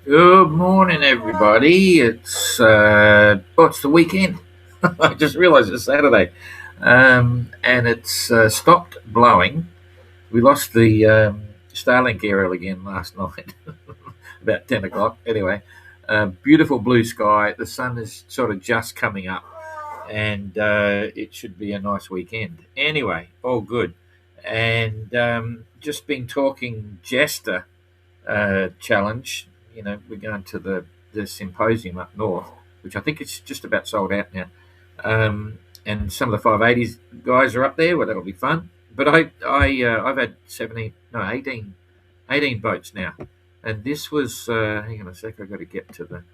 Good morning, everybody. It's the weekend. I just realised it's Saturday, and it's stopped blowing. We lost the Starlink aerial again last night, about 10 o'clock. Anyway, beautiful blue sky. The sun is sort of just coming up, and it should be a nice weekend. Anyway, all good. And just been talking Jester challenge. We're going to the symposium up north, which I think it's just about sold out now. And some of the 580s guys are up there. Well, that'll be fun. But I've had 17, no, 18 boats now, and this was hang on a sec. I've got to get to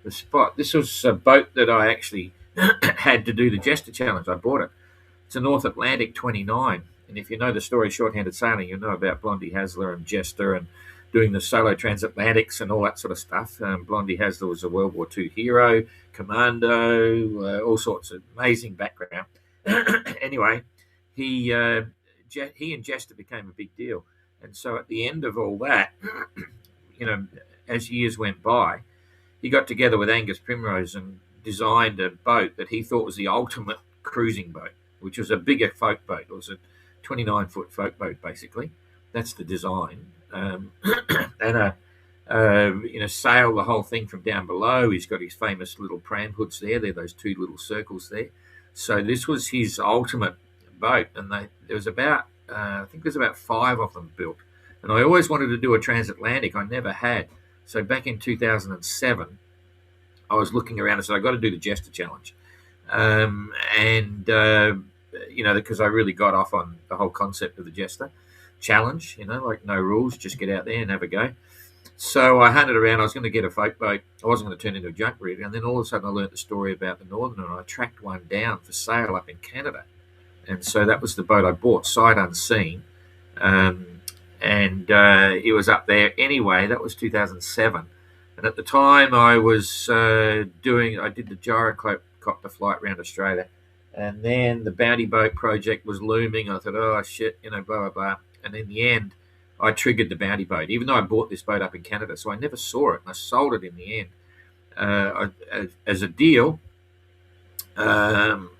the spot. This was a boat that I actually had to do the Jester challenge. I bought it. It's a North Atlantic 29. And if you know the story of shorthanded sailing, you know about Blondie Hasler and Jester and doing the solo transatlantics and all that sort of stuff. Blondie Hasler was a World War II hero, commando, all sorts of amazing background. Anyway, he and Jester became a big deal. And so at the end of all that, as years went by, he got together with Angus Primrose and designed a boat that he thought was the ultimate cruising boat, which was a bigger folk boat. It was a 29-foot folk boat, basically. That's the design. And sail the whole thing from down below. He's got his famous little pram hoods there. They're those two little circles there. So this was his ultimate boat, and there was about I think there's about 5 of them built. And I always wanted to do a transatlantic. I never had. So back in 2007, I was looking around and said, I've got to do the Jester challenge. Because I really got off on the whole concept of the Jester challenge, like no rules, just get out there and have a go. So I hunted around. I was going to get a folk boat. I wasn't going to turn into a junk rig. And then all of a sudden I learnt the story about the Northerner, and I tracked one down for sale up in Canada. And so that was the boat I bought, sight unseen. It was up there. Anyway, that was 2007. And at the time I was I did the gyrocopter flight around Australia. And then the Bounty Boat project was looming. I thought, oh, shit, blah, blah, blah. And in the end, I triggered the Bounty Boat, even though I bought this boat up in Canada. So I never saw it, and I sold it in the end as a deal to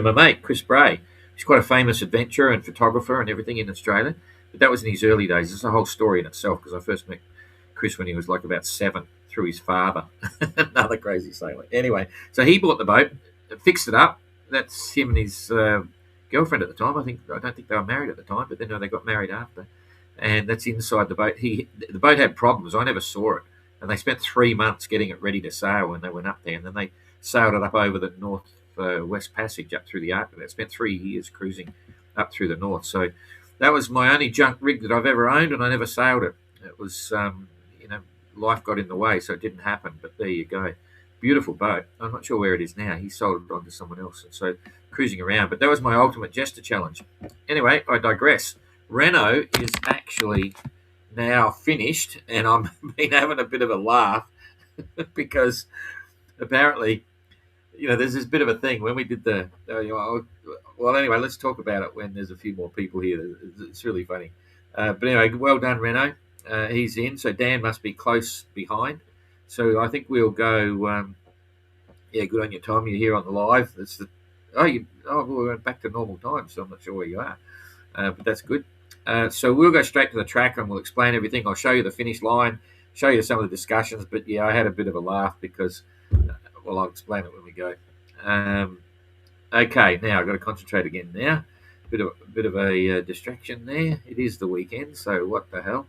my mate, Chris Bray. He's quite a famous adventurer and photographer and everything in Australia. But that was in his early days. It's a whole story in itself, because I first met Chris when he was like about 7 through his father. Another crazy sailor. Anyway, so he bought the boat, fixed it up. That's him and his girlfriend at the time. I don't think they were married at the time, but then they got married after. And that's inside the boat. The boat had problems. I never saw it. And they spent 3 months getting it ready to sail when they went up there. And then they sailed it up over the North West Passage up through the Arctic. They spent 3 years cruising up through the North. So that was my only junk rig that I've ever owned, and I never sailed it. It was, life got in the way, so it didn't happen. But there you go. Beautiful boat. I'm not sure where it is now. He sold it on to someone else, and so cruising around. But that was my ultimate Jester challenge. Anyway, I digress. Renaud is actually now finished, and I've been having a bit of a laugh because apparently, there's this bit of a thing when we did well, anyway, let's talk about it when there's a few more people here. It's really funny. But anyway, well done, Renaud. He's in, so Dan must be close behind. So I think we'll go. Good on your time. You're here on the live. We went back to normal time, so I'm not sure where you are, but that's good. So we'll go straight to the tracker and we'll explain everything. I'll show you the finish line, show you some of the discussions. But yeah, I had a bit of a laugh because, I'll explain it when we go. Okay, now I've got to concentrate again. Now, bit of a distraction there. It is the weekend, so what the hell?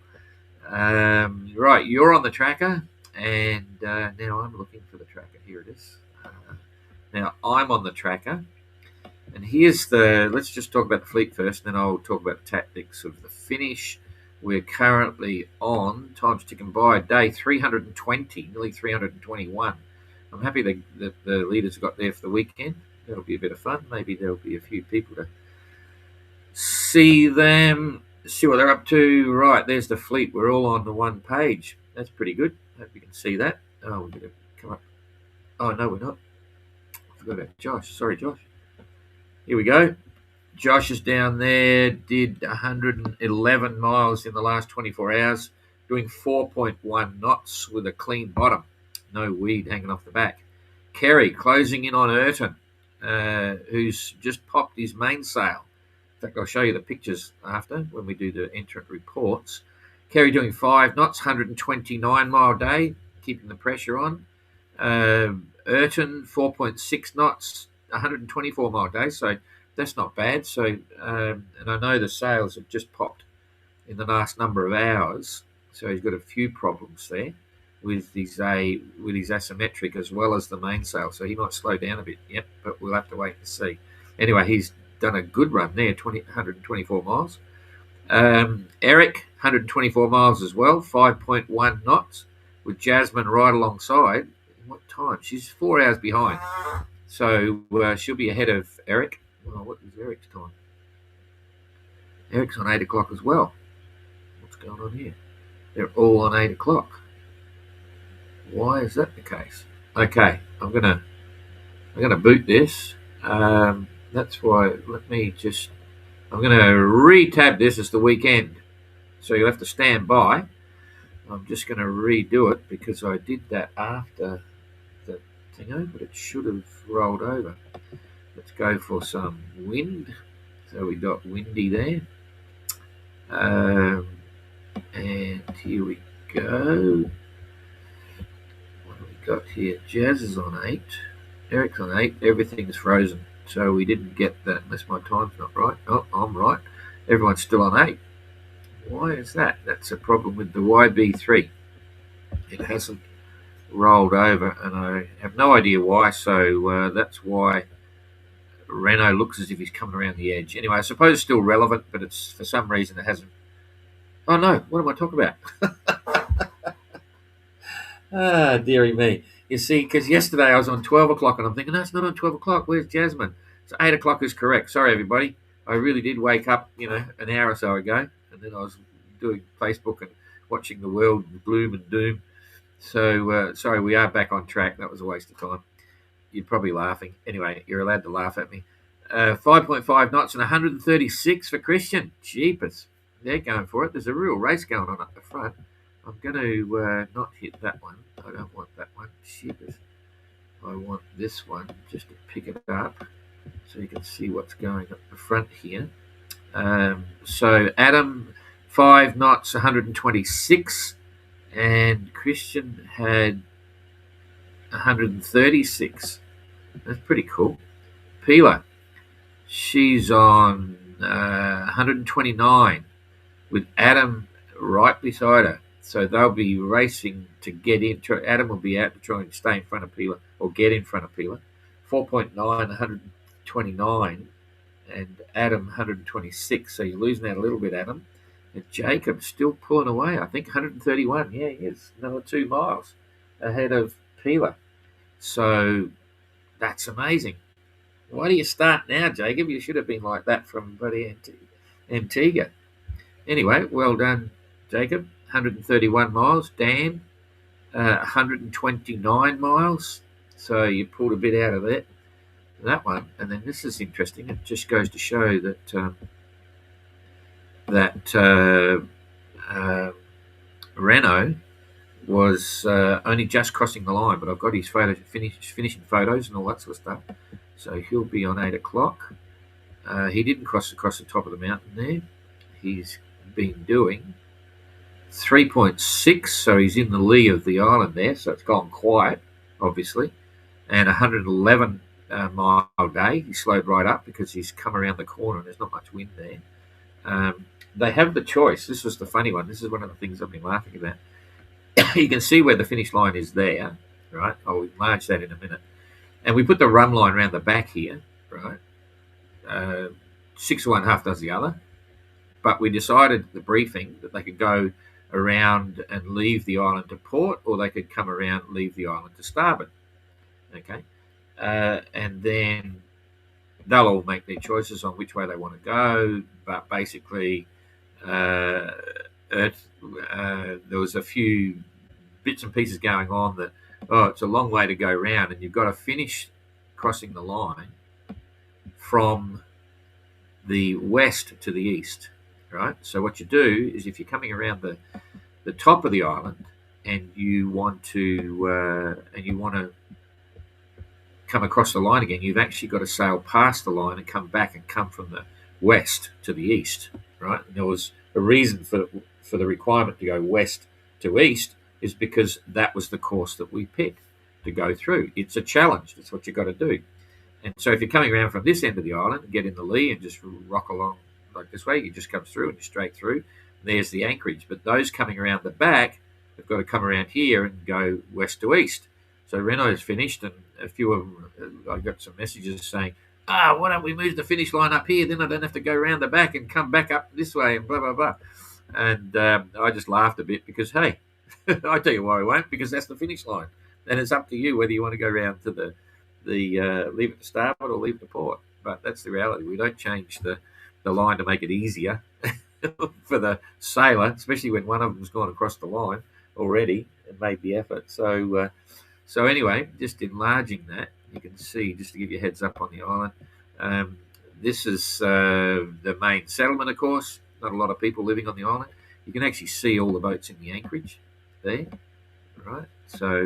Right, you're on the tracker, and now I'm looking for the tracker. Here it is. Now I'm on the tracker, and let's just talk about the fleet first, and then I'll talk about the tactics of the finish. We're currently on, time's ticking by, day 320, nearly 321. I'm happy that the leaders got there for the weekend. That'll be a bit of fun. Maybe there'll be a few people to see them, see what they're up to. Right, there's the fleet. We're all on the one page. That's pretty good. Hope you can see that. Oh, we're going to come up. Oh, no, we're not. I forgot about Josh. Sorry, Josh. Here we go. Josh is down there, did 111 miles in the last 24 hours, doing 4.1 knots with a clean bottom, no weed hanging off the back. Kerry closing in on Ayrton, who's just popped his mainsail. In fact, I'll show you the pictures after when we do the entrant reports. Kerry doing 5 knots, 129 mile day, keeping the pressure on. Ayrton 4.6 knots, 124 mile day, so that's not bad. So, and I know the sails have just popped in the last number of hours, so he's got a few problems there with his asymmetric as well as the mainsail, so he might slow down a bit. Yep, but we'll have to wait and see. Anyway, he's done a good run there, 124 miles. Eric, 124 miles as well, 5.1 knots, with Jasmine right alongside. What time? She's 4 hours behind, so she'll be ahead of Eric. Well, what is Eric's time? Eric's on 8 o'clock as well. What's going on here? They're all on 8 o'clock. Why is that the case? Okay, I'm gonna boot this. That's why. I'm gonna re-tab this as the weekend, so you'll have to stand by. I'm just gonna redo it because I did that after the thingo, but it should have rolled over. Let's go for some wind. So we got windy there. And here we go. What do we got here? Jazz is on 8. Eric's on 8. Everything's frozen. So we didn't get that unless my time's not right. Oh, I'm right. Everyone's still on 8. Why is that? That's a problem with the YB3. It hasn't rolled over, and I have no idea why. So that's why Renaud looks as if he's coming around the edge. Anyway, I suppose it's still relevant, but it's for some reason it hasn't. Oh no, what am I talking about? Ah, dearie me. You see, because yesterday I was on 12 o'clock and I'm thinking, no, it's not on 12 o'clock. Where's Jasmine? So 8 o'clock is correct. Sorry, everybody. I really did wake up, an hour or so ago, and then I was doing Facebook and watching the world gloom and doom. So, sorry, we are back on track. That was a waste of time. You're probably laughing. Anyway, you're allowed to laugh at me. 5.5 knots and 136 for Christian. Jeepers. They're going for it. There's a real race going on up the front. I'm going to not hit that one. I don't want that one. Jeepers. I want this one just to pick it up so you can see what's going up the front here. So Adam, 5 knots, 126. And Christian had 136. That's pretty cool. Pila, she's on 129 with Adam right beside her. So they'll be racing to get in. Adam will be out to try and stay in front of Pila or get in front of Pila. 4.9, 129, and Adam 126. So you're losing out a little bit, Adam. And Jacob's still pulling away. I think 131. Yeah, he is. Another 2 miles ahead of Pila. So that's amazing. Why do you start now, Jacob? You should have been like that from bloody Antigua. Anyway, well done, Jacob. 131 miles. Dan, 129 miles. So you pulled a bit out of that one. And then this is interesting. It just goes to show that Renaud was only just crossing the line, but I've got his finishing photos and all that sort of stuff. So he'll be on 8 o'clock. He didn't cross across the top of the mountain there. He's been doing 3.6, so he's in the lee of the island there, so it's gone quiet, obviously. And 111 mile day. He slowed right up because he's come around the corner and there's not much wind there. They have the choice. This was the funny one. This is one of the things I've been laughing about. You can see where the finish line is there, right? I'll enlarge that in a minute. And we put the run line around the back here, right? 6 of one, half does the other. But we decided at the briefing that they could go around and leave the island to port, or they could come around and leave the island to starboard. Okay? And then they'll all make their choices on which way they want to go. But basically, there was a few bits and pieces going on that, it's a long way to go round, and you've got to finish crossing the line from the west to the east, right? So what you do is if you're coming around the top of the island and you want to come across the line again, you've actually got to sail past the line and come back and come from the west to the east, right? And there was a reason for the requirement to go west to east, is because that was the course that we picked to go through. It's a challenge. That's what you've got to do. And so if you're coming around from this end of the island and get in the lee and just rock along like this way, you just come through and you're straight through. There's the anchorage. But those coming around the back have got to come around here and go west to east. So Renaud's finished, and a few of them, I got some messages saying, why don't we move the finish line up here? Then I don't have to go around the back and come back up this way and blah, blah, blah. And I just laughed a bit because, hey, I tell you why I won't, because that's the finish line. And it's up to you whether you want to go around to the leave it to starboard or leave it to port. But that's the reality. We don't change the line to make it easier for the sailor, especially when one of them's gone across the line already and made the effort. So anyway, just enlarging that, you can see, just to give you a heads up on the island, this is the main settlement, of course. Not a lot of people living on the island. You can actually see all the boats in the anchorage there, right? So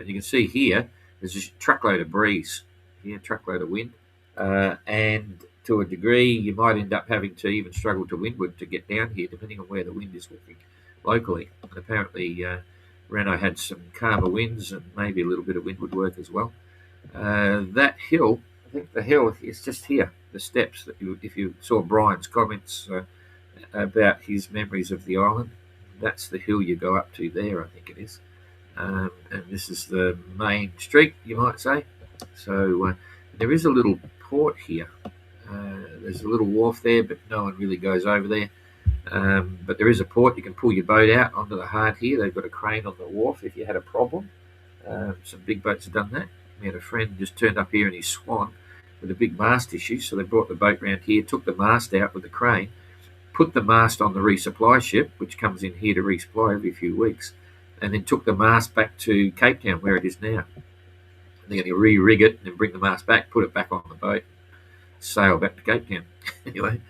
you can see here, there's a truckload of breeze here, truckload of wind, and to a degree, you might end up having to even struggle to windward to get down here, depending on where the wind is looking locally. And apparently, Renaud had some calmer winds and maybe a little bit of windward work as well. That hill, I think the hill is just here, the steps. That if you saw Brian's comments about his memories of the island, that's the hill you go up to there, I think it is. And this is the main street, you might say. So there is a little port here. There's a little wharf there, but no one really goes over there. But there is a port. You can pull your boat out onto the hard here. They've got a crane on the wharf if you had a problem. Some big boats have done that. We had a friend just turned up here in his Swan with a big mast issue, so they brought the boat round here, took the mast out with the crane, put the mast on the resupply ship, which comes in here to resupply every few weeks, and then took the mast back to Cape Town, where it is now. They're going to re-rig it and then bring the mast back, put it back on the boat, sail back to Cape Town. Anyway,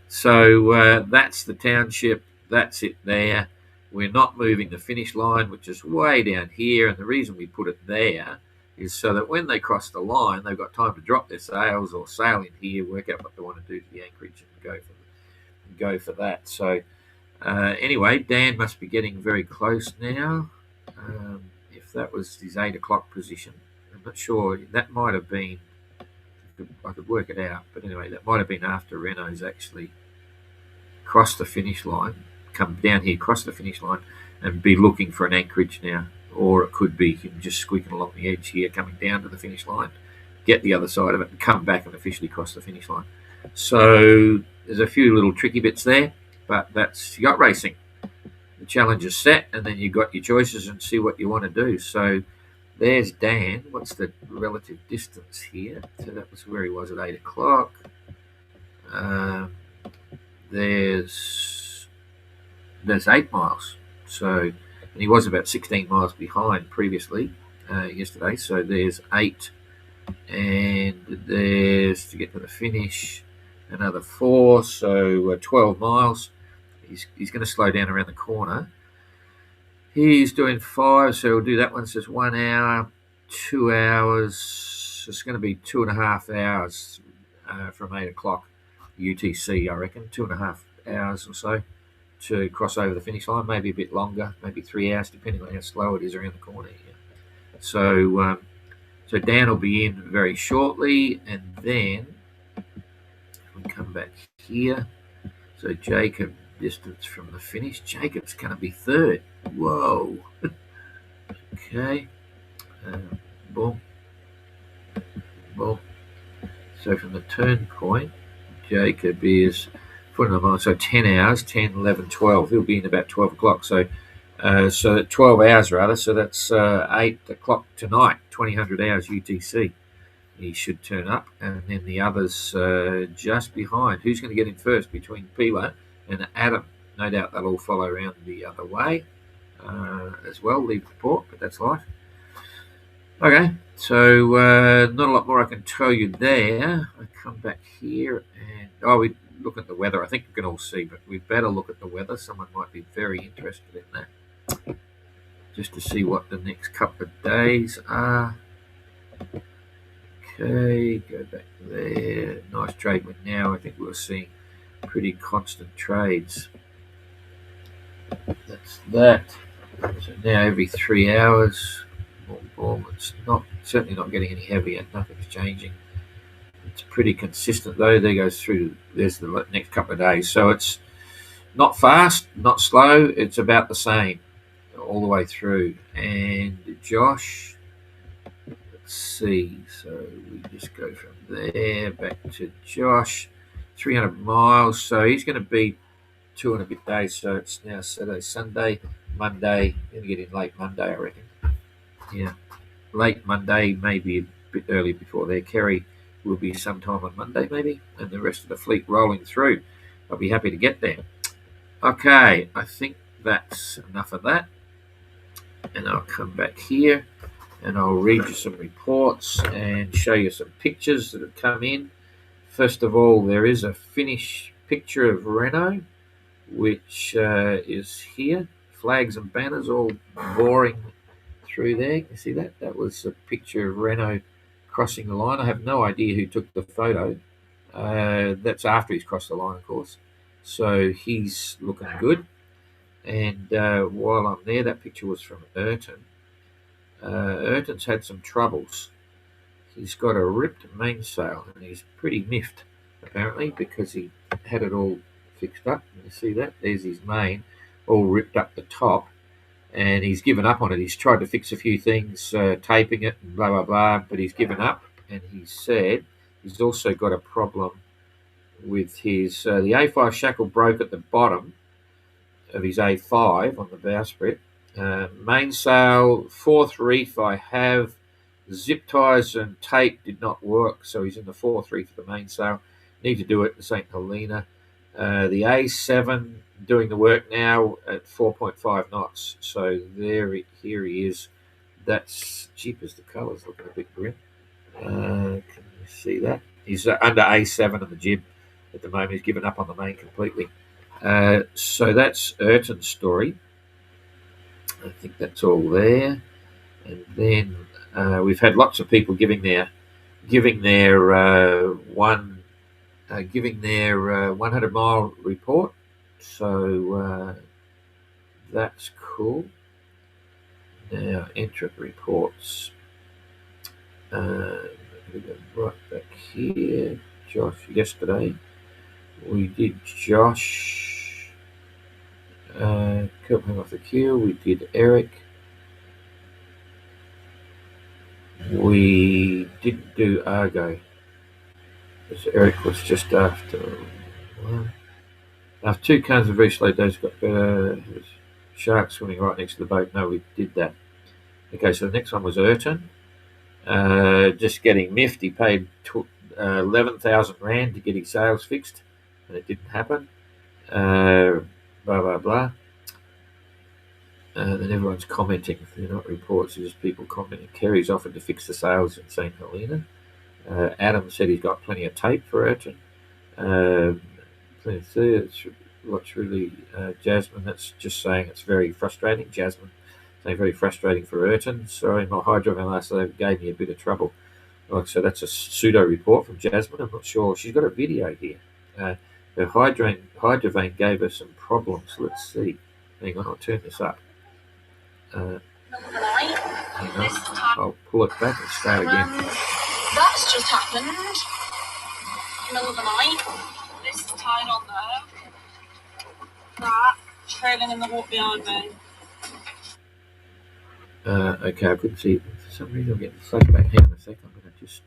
so that's the township. That's it there. We're not moving the finish line, which is way down here, and the reason we put it there is so that when they cross the line, they've got time to drop their sails or sail in here, work out what they want to do to the anchorage, and go for that. So anyway, Dan must be getting very close now. If that was his 8 o'clock position, I'm not sure. That might have been, I could work it out, but anyway, that might have been after Renaud's actually crossed the finish line, come down here, cross the finish line, and be looking for an anchorage now. Or it could be him just squeaking along the edge here, coming down to the finish line, get the other side of it, and come back and officially cross the finish line. So there's a few little tricky bits there, but that's yacht racing. The challenge is set, and then you've got your choices and see what you want to do. So there's Dan. What's the relative distance here? So that was where he was at 8 o'clock. There's 8 miles. So, and he was about 16 miles behind previously yesterday. So there's 8, and there's, to get to the finish, another 4. So 12 miles. He's going to slow down around the corner. He's doing 5, so we'll do that one. So it's 1 hour, 2 hours. It's going to be 2.5 hours from 8 o'clock UTC, I reckon. 2.5 hours or so to cross over the finish line. Maybe a bit longer, maybe 3 hours, depending on how slow it is around the corner here. So, so Dan will be in very shortly, and then we come back here. So Jacob, distance from the finish. Jacob's going to be 3rd. Whoa. Okay. Boom. Boom. So from the turn point, Jacob is 4 miles, so 10 hours, 10, 11, 12. He'll be in about 12 o'clock. So 12 hours rather. So that's 8 o'clock tonight, 2000 hours UTC. He should turn up, and then the others just behind. Who's going to get in first between Peeler and Adam? No doubt they'll all follow around the other way as well, leave the port, but that's life. Okay, so not a lot more I can tell you there. I come back here and, we look at the weather. I think you can all see, but we better look at the weather. Someone might be very interested in that. just to see what the next couple of days are. Okay, go back there. Nice trade with now. I think we're seeing pretty constant trades. That's that. So now every 3 hours, boom. It's not certainly not getting any heavier. Nothing's changing. It's pretty consistent though. There goes through. There's the next couple of days. So it's not fast, not slow. It's about the same all the way through. And Josh, let's see. So we just go from there back to Josh. 300 miles. So he's going to be 2 and a bit days. So it's now Saturday, Sunday, Monday. Going to get in late Monday, I reckon. Yeah, late Monday, maybe a bit early before there. Kerry will be sometime on Monday, maybe, and the rest of the fleet rolling through. I'll be happy to get there. Okay, I think that's enough of that. And I'll come back here and I'll read you some reports and show you some pictures that have come in. First of all, there is a finished picture of Renaud, which is here. Flags and banners all boring through there. You see that? That was a picture of Renaud crossing the line. I have no idea who took the photo. That's after he's crossed the line, of course. So he's looking good. And while I'm there, that picture was from Ayrton. Ayrton's had some troubles. He's got a ripped mainsail, and he's pretty miffed, apparently, because he had it all fixed up. You see that? There's his main, all ripped up the top, and he's given up on it. He's tried to fix a few things, taping it and blah, blah, blah, but he's given up. And he said he's also got a problem with his, the A5 shackle broke at the bottom of his A5 on the bowsprit. Mainsail, fourth reef I have. Zip ties and tape did not work, so he's in the fourth reef of the mainsail. Need to do it in St. Helena. The A7 doing the work now at 4.5 knots. So here he is. That's cheap as the colours, looking a bit grim. Can you see that? He's under A7 on the jib at the moment. He's given up on the main completely. So that's Ayrton's story. I think that's all there. And then we've had lots of people giving their 100-mile report. So that's cool. Now entrant reports. We go right back here. Josh, yesterday we did Josh. Kept him off the queue. We did Eric. We didn't do Argo, because Eric was just after one. After 2 cans of very slow days got better. It was shark swimming right next to the boat. No, we did that. Okay, so the next one was Ayrton. Just getting miffed. He paid 11,000 Rand to get his sails fixed, and it didn't happen. Blah, blah, blah. Then everyone's commenting. They're not reports, they're just people commenting. Kerry's offered to fix the sails in St. Helena. Adam said he's got plenty of tape for Ayrton. What's really Jasmine, that's just saying it's very frustrating. Jasmine saying very frustrating for Ayrton. Sorry, my Hydrovane last night gave me a bit of trouble. So that's a pseudo report from Jasmine. I'm not sure. She's got a video here. Her Hydrovane gave her some problems. Let's see. Hang on, I'll turn this up. Hang on. I'll pull it back and start again. That's just happened. Middle of the night. This is tied on there. That trailing in the water behind me. Okay, I couldn't see it. For some reason, I'm getting flashback. Hang on a sec. I'm going to just.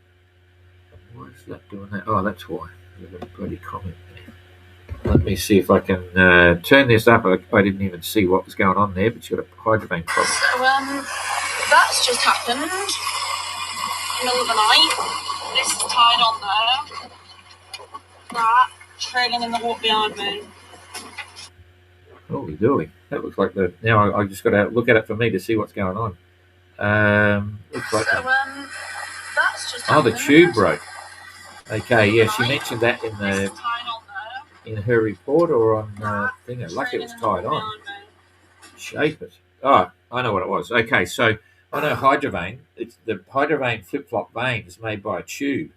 Why is that doing that? Oh, that's why. There's a bloody comment there. Let me see if I can turn this up. I didn't even see what was going on there, but you've got a Hydrovane problem. So, that's just happened. Middle of the night. This is tied on there. That trailing in the water behind me. Holy dooly. That looks like the. Now I just got to look at it for me to see what's going on. Looks like so, that's just the happened. tube broke. Okay, yeah, she mentioned that in her report or on thing. Lucky it was tied on. Shape it. Oh, I know what it was. Okay, so I know Hydrovane. It's the Hydrovane flip-flop vane is made by a tube,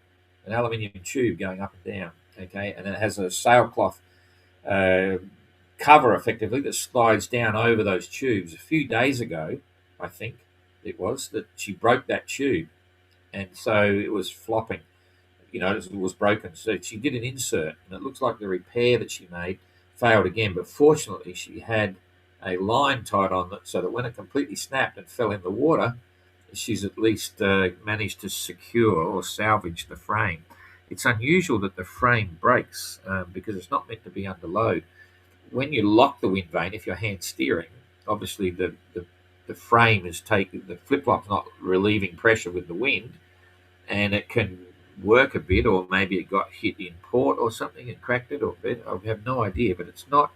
an aluminium tube going up and down. Okay, and it has a sailcloth uh, cover effectively that slides down over those tubes. A few days ago, I think it was, that she broke that tube, and so it was flopping. It was broken. So she did an insert, and it looks like the repair that she made failed again. But fortunately, she had a line tied on it so that when it completely snapped and fell in the water, she's at least managed to secure or salvage the frame. It's unusual that the frame breaks because it's not meant to be under load. When you lock the wind vane, if you're hand steering, obviously the frame is taking, the flip flop's not relieving pressure with the wind, and it can work a bit, or maybe it got hit in port or something and cracked it or a bit. I have no idea, but it's not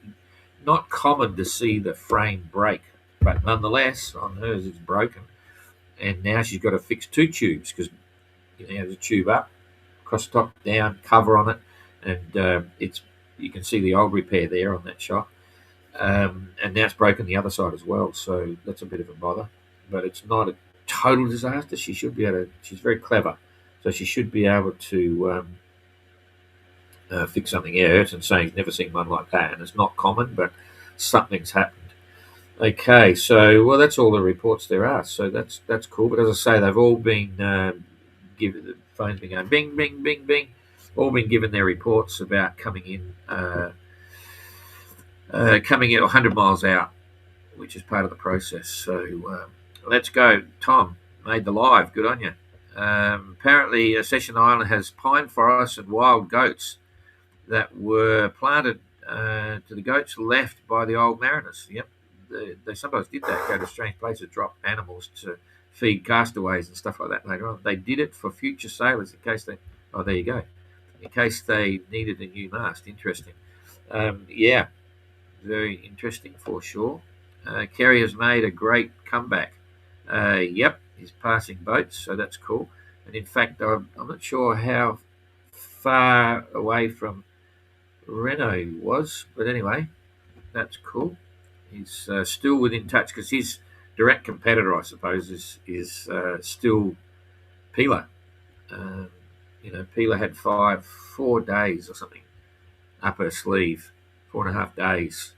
common to see the frame break. But nonetheless, on hers it's broken, and now she's got to fix two tubes because there's a tube up, across the top, down, cover on it, and you can see the old repair there on that shot, and now it's broken the other side as well. So that's a bit of a bother, but it's not a total disaster. She should be able to. She's very clever, so she should be able to fix something out. And saying he's never seen one like that, and it's not common, but something's happened. Okay, so well, that's all the reports there are. So that's cool. But as I say, they've all been given. The phone's been going bing, bing, bing, bing. All been given their reports about coming in 100 miles out, which is part of the process. So let's go. Tom made the live. Good on you. Apparently, Session Island has pine forests and wild goats that were planted to the goats left by the old mariners. Yep, they sometimes did that, go to strange places, drop animals to feed castaways and stuff like that later on. They did it for future sailors in case they, oh, there you go, in case they needed a new mast. Interesting. Yeah, very interesting for sure. Kerry has made a great comeback. Yep, he's passing boats, so that's cool. And in fact, I'm not sure how far away from Renaud he was, but anyway, that's cool. He's still within touch because his direct competitor, I suppose, is still Pila. Pila had 4 days or something up her sleeve, 4.5 days.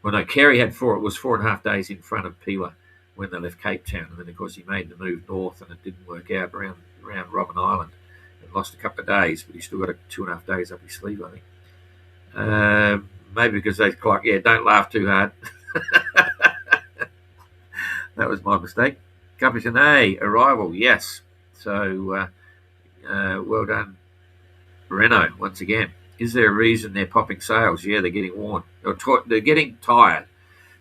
Well, no, Kerry had 4. It was 4.5 days in front of Pila when they left Cape Town, and then of course he made the move north, and it didn't work out around Robben Island, and lost a couple of days, but he still got 2.5 days up his sleeve, I think. Maybe because they clock. Yeah, don't laugh too hard. That was my mistake. Capucine arrival, yes. So well done, Renaud, once again. Is there a reason they're popping sails? Yeah, they're getting worn. They're getting tired.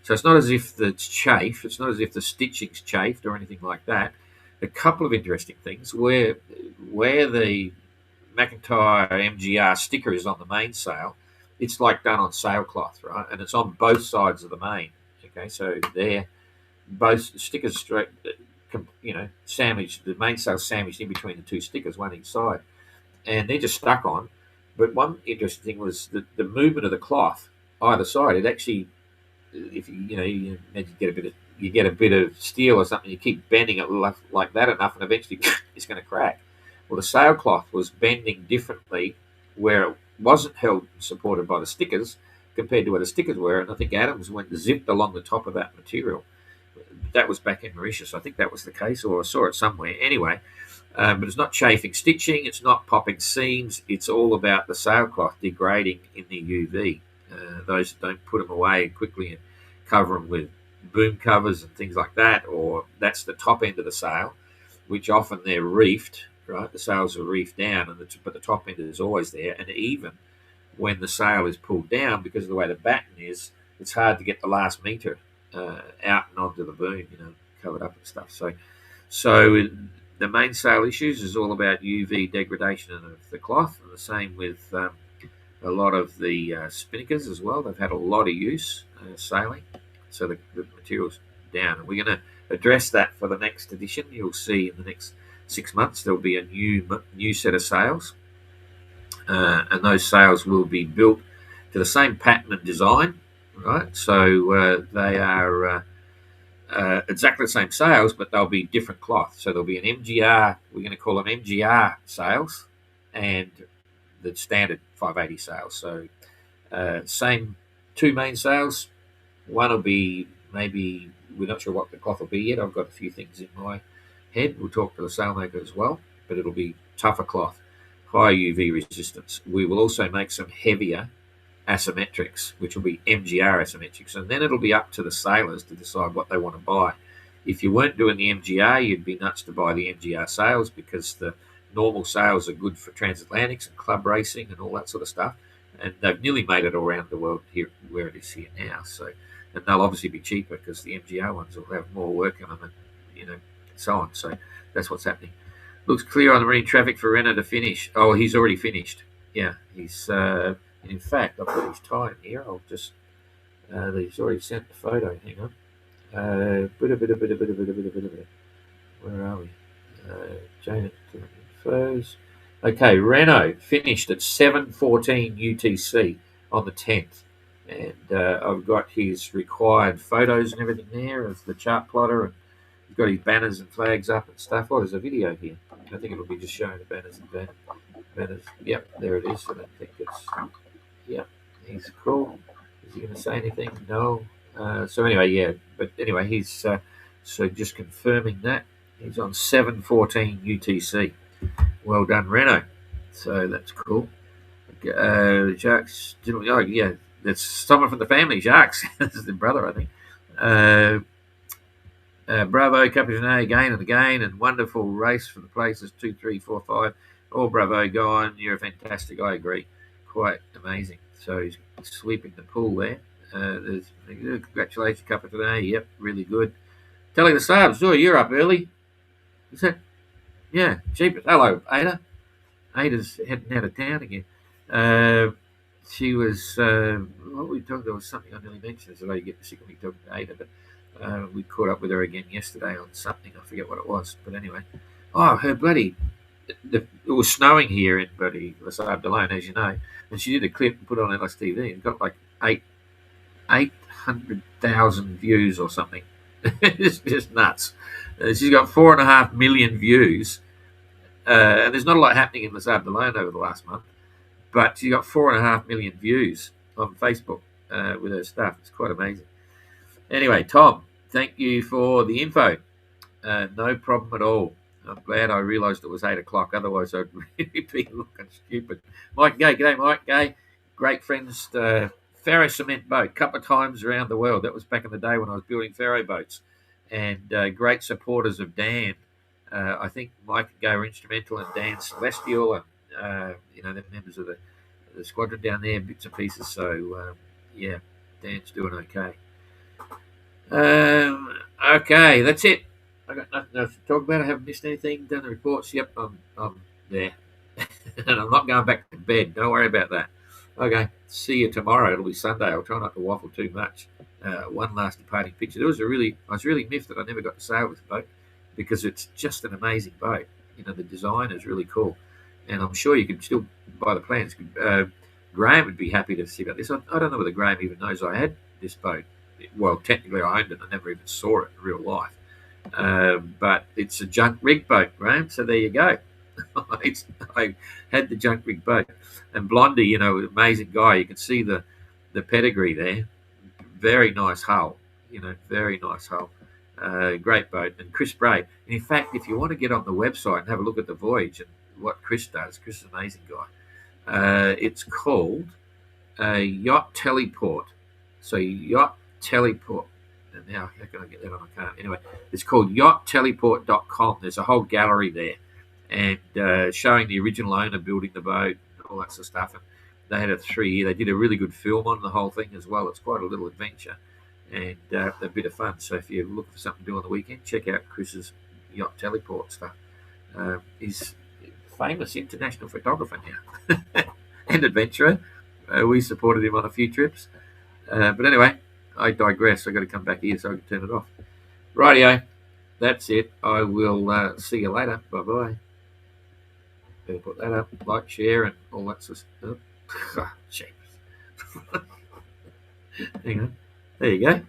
So it's not as if it's chafe. It's not as if the stitching's chafed or anything like that. A couple of interesting things. Where the McIntyre MGR sticker is on the mainsail, it's like done on sailcloth, right? And it's on both sides of the main. Okay, so they're both stickers straight, sandwiched. The mainsail sandwiched in between the two stickers, one each side, and they're just stuck on. But one interesting thing was the movement of the cloth either side. It actually, if you get a bit of steel or something, you keep bending it like that enough, and eventually it's going to crack. Well, the sailcloth was bending differently where it wasn't held supported by the stickers compared to where the stickers were, and I think Adams went zipped along the top of that material. That was back in Mauritius. I think that was the case, or I saw it somewhere. Anyway, but it's not chafing stitching. It's not popping seams. It's all about the sailcloth degrading in the UV. Those don't put them away quickly and cover them with boom covers and things like that, or that's the top end of the sail, which often they're reefed, right? The sails are reefed down, but the top end is always there. And even when the sail is pulled down, because of the way the batten is, it's hard to get the last metre out and onto the boom, covered up and stuff. So the mainsail issues is all about UV degradation of the cloth, and the same with a lot of the spinnakers as well. They've had a lot of use sailing, so the material's down. And we're going to address that for the next edition. You'll see in the next 6 months there'll be a new set of sails, and those sails will be built to the same pattern and design, right? So they are exactly the same sails, but they'll be different cloth. So there'll be an MGR, we're going to call them MGR sails, and the standard 580 sails. So same two main sails. One will be maybe, we're not sure what the cloth will be yet. I've got a few things in my head. We'll talk to the sailmaker as well, but it'll be tougher cloth, higher UV resistance. We will also make some heavier asymmetrics, which will be MGR asymmetrics, and then it'll be up to the sailors to decide what they want to buy. If you weren't doing the MGR, you'd be nuts to buy the MGR sails, because the normal sails are good for transatlantics and club racing and all that sort of stuff, and they've nearly made it all around the world here where it is here now. So, and they'll obviously be cheaper because the MGR ones will have more work on them, and so on. So that's what's happening. Looks clear on the marine traffic for Renaud to finish. Oh, he's already finished. Yeah, he's. In fact, I've got his time here. I'll just. He's already sent the photo. Hang on. Where are we? Janet infos. Okay, Renaud finished at 7:14 UTC on the 10th, and I've got his required photos and everything there of the chart plotter, and he's got his banners and flags up and stuff. Oh, there's a video here. I think it'll be just showing the banners and banners. Yep, there it is. I don't think it's. Yep, he's cool. Is he going to say anything? No. So anyway, yeah. But anyway, he's so just confirming that he's on 7:14 UTC. Well done, Renaud. So that's cool. Jacques, oh yeah, that's someone from the family. Jacques, this is the brother, I think. Bravo, Captain A, again and again, and wonderful race for the places 2, 3, 4, 5. Oh, bravo, go on. You're fantastic. I agree. Quite amazing. So he's sweeping the pool there. There's congratulations, Captain today. Yep, really good. Telling the subs, oh, you're up early. Is that? Yeah, cheapest. Hello, Ada. Ada's heading out of town again. She was, what we talked, there was something I nearly mentioned. So you get sick of me talking to Ada, but we caught up with her again yesterday on something. I forget what it was. But anyway, oh, her bloody, it was snowing here in bloody Les Abdelone, as you know. And she did a clip and put it on LSTV. It got like 800,000 views or something. It's just nuts. She's got 4.5 million views. And there's not a lot happening in Les Abdelone over the last month, but she got 4.5 million views on Facebook with her stuff. It's quite amazing. Anyway, Tom, thank you for the info. No problem at all. I'm glad I realised it was 8 o'clock. Otherwise, I'd really be looking stupid. Mike Gay, g'day, Mike Gay. Great friends. Ferro cement boat, couple of times around the world. That was back in the day when I was building ferro boats. And great supporters of Dan. I think Mike and Gay were instrumental, and Dan Celestial, and the members of the squadron down there, bits and pieces. So yeah, Dan's doing okay. Okay, that's it. I got nothing else to talk about. I haven't missed anything. Done the reports. Yep, I'm there, and I'm not going back to bed. Don't worry about that. Okay, see you tomorrow. It'll be Sunday. I'll try not to waffle too much. One last departing picture. I was really miffed that I never got to sail this boat, because it's just an amazing boat. The design is really cool, and I'm sure you could still buy the plans. Graham would be happy to see about this. I don't know whether Graham even knows I had this boat. Well, technically I owned it. I never even saw it in real life. But it's a junk rig boat, Graham. So there you go. I had the junk rig boat. And Blondie, amazing guy. You can see the pedigree there. Very nice hull. Very nice hull. Great boat. And Chris Bray. And in fact, if you want to get on the website and have a look at the voyage and what Chris does, Chris is an amazing guy. It's called Yacht Teleport. So Yacht Teleport. And now, how can I get that on? I can't. Anyway, it's called yachtteleport.com. There's a whole gallery there, and showing the original owner building the boat and all that sort of stuff. And they had a 3-year. They did a really good film on the whole thing as well. It's quite a little adventure and a bit of fun. So if you're looking for something to do on the weekend, check out Chris's Yacht Teleport stuff. He's a famous international photographer now and adventurer. We supported him on a few trips. But anyway, I digress. I've got to come back here so I can turn it off. Rightio. That's it. I will see you later. Bye-bye. Better put that up. Like, share, and all that sort of stuff. Hang on. There you go.